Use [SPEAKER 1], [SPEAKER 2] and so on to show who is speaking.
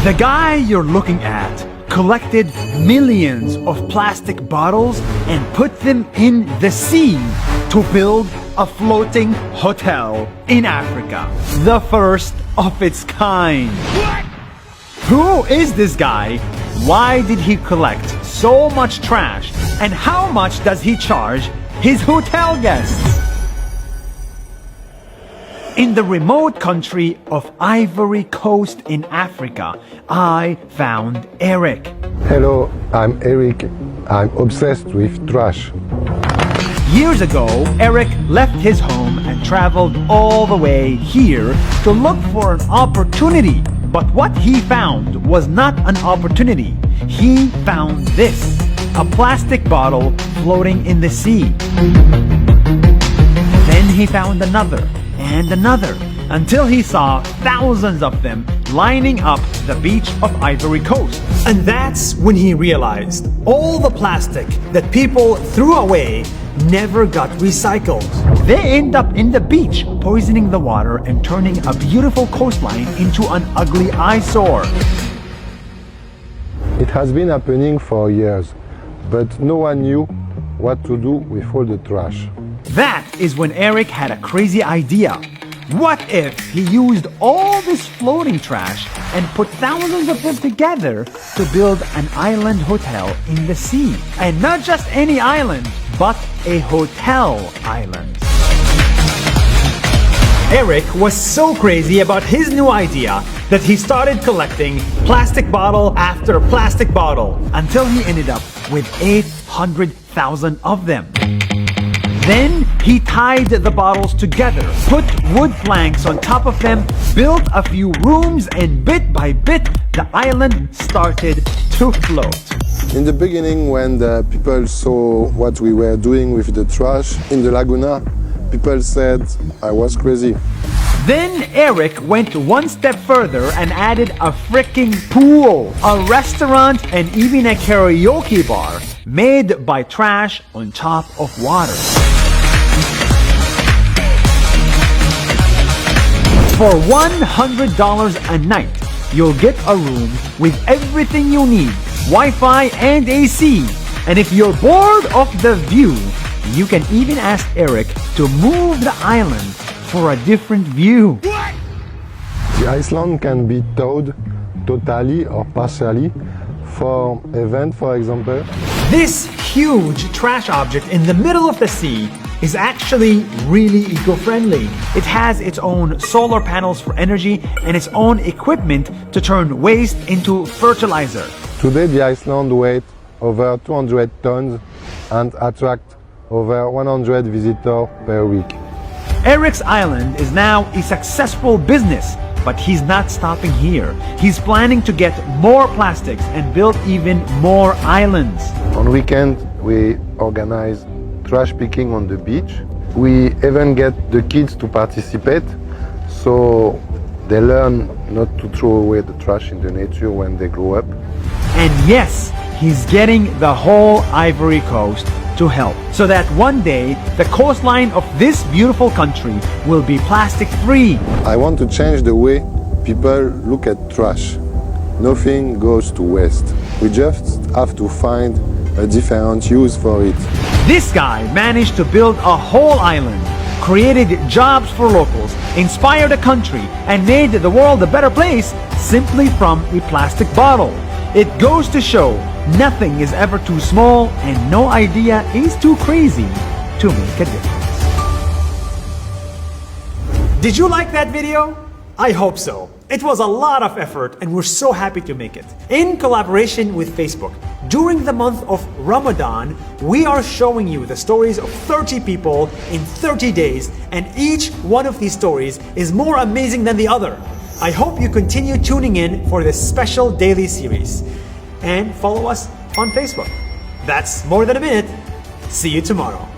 [SPEAKER 1] The guy you're looking at collected millions of plastic bottles and put them in the sea to build a floating hotel in Africa. The first of its kind. What? Who is this guy? Why did he collect so much trash? And how much does he charge his hotel guests? In the remote country of Ivory Coast in Africa, I found Eric.
[SPEAKER 2] Hello, I'm Eric. I'm obsessed with trash.
[SPEAKER 1] Years ago, Eric left his home and traveled all the way here to look for an opportunity. But what he found was not an opportunity. He found this, a plastic bottle floating in the sea. Then he found another and another, until he saw thousands of them lining up the beach of Ivory Coast. And that's when he realized all the plastic that people threw away never got recycled. They end up in the beach, poisoning the water and turning a beautiful coastline into an ugly eyesore.
[SPEAKER 2] It has been happening for years, but no one knew what to do with all the trash.
[SPEAKER 1] That is when Eric had a crazy idea. What if he used all this floating trash and put thousands of them together to build an island hotel in the sea? And not just any island, but a hotel island. Eric was so crazy about his new idea that he started collecting plastic bottle after plastic bottle until he ended up with 800,000 of them. Then he tied the bottles together, put wood planks on top of them, built a few rooms, and bit by bit, the island started to float.
[SPEAKER 2] In the beginning, when the people saw what we were doing with the trash in the Laguna, people said I was crazy.
[SPEAKER 1] Then Eric went one step further and added a freaking pool, a restaurant, and even a karaoke bar made by trash on top of water. For $100 a night, you'll get a room with everything you need, Wi-Fi and AC. And if you're bored of the view, you can even ask Eric to move the island for a different view. What?
[SPEAKER 2] The island can be towed totally or partially for event, for example.
[SPEAKER 1] This huge trash object in the middle of the sea is actually really eco-friendly. It has its own solar panels for energy and its own equipment to turn waste into fertilizer.
[SPEAKER 2] Today the island weighs over 200 tons and attracts over 100 visitors per week.
[SPEAKER 1] Eric's Island is now a successful business, but he's not stopping here. He's planning to get more plastics and build even more islands.
[SPEAKER 2] On weekend we organize trash picking on the beach. We even get the kids to participate, so they learn not to throw away the trash in the nature when they grow up.
[SPEAKER 1] And yes, he's getting the whole Ivory Coast to help, so that one day the coastline of this beautiful country will be plastic free.
[SPEAKER 2] I want to change the way people look at trash. Nothing goes to waste. We just have to find a different use for it.
[SPEAKER 1] This guy managed to build a whole island, created jobs for locals, inspired a country, and made the world a better place simply from a plastic bottle. It goes to show nothing is ever too small and no idea is too crazy to make a difference. Did you like that video? I hope so. It was a lot of effort and we're so happy to make it. In collaboration with Facebook, during the month of Ramadan, we are showing you the stories of 30 people in 30 days, and each one of these stories is more amazing than the other. I hope you continue tuning in for this special daily series. And follow us on Facebook. That's more than a minute. See you tomorrow.